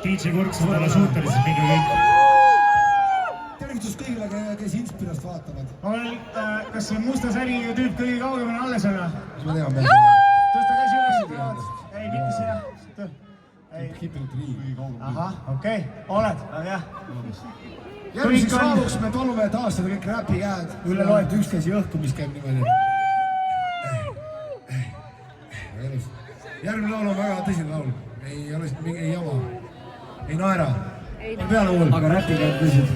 DJ Kurks on talle suutelised mingi kõik. Tervitus kõigile, kes Inspirast vaatavad. Kas see musta säli tüüp kõige kaugemale alles on? Ma tean veel. Tõsta käsi üles. Ei, mitte siia. Kipinud kõige kaugemale. Ahah, okei. Oled, jah. Järgmiseks lauluks me palume taastada kõik räpi käed. Üle loeti üks käsi õhku, mis käib niimoodi. Järgmine laul on väga tõsine laul. Ei ole siit mingi jama. Ei naera. On peale uul. Aga räpi käed tõsid.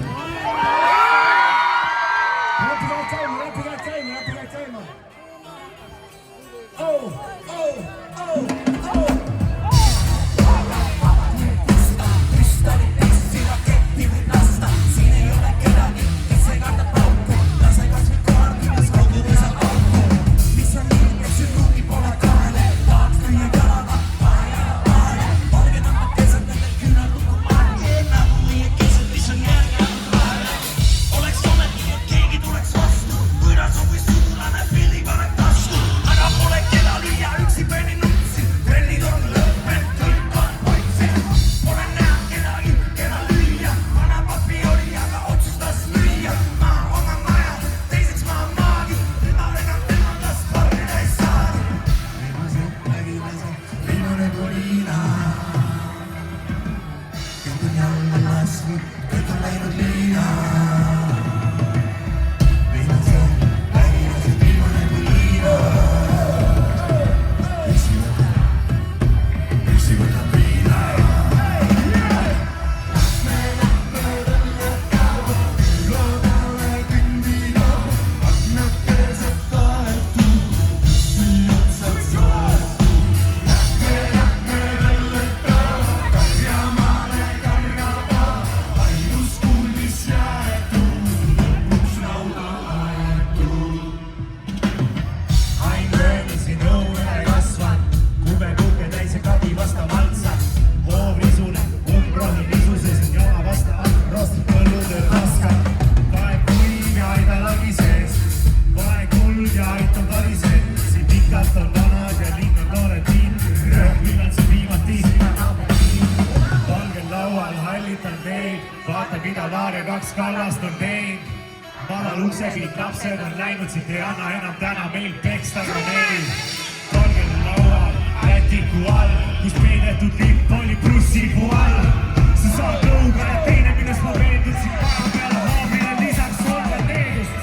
Räpi käed käima. Oh! Vaata, mida Laare 2 kallast on teinud. Valal uksekliik lapsed on läinud, siit ei anna enam täna meil peksta ka neil. Valgel laual, rätiku all, kus peidetud lipp oli prussipuu all. Sa saad lõuga, et teine, millest ma veendud siin päeva peale haamine lisaks olla needust.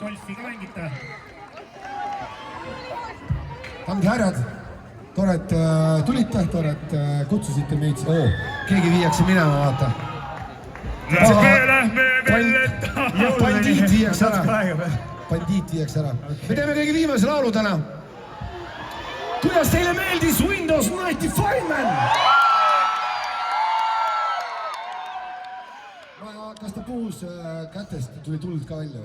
golfi ka mängite? daamid ja härrad, tore, et tulite, tore, et kutsusite meid. Keegi viiakse minema, vaata. Bandiit viiakse ära. Bandiit viiakse ära. Me teeme kõige viimase laulu täna. Kuidas teile meeldis Windows 95, man? Kas ta puhus kätest, tuli tuld ka välja?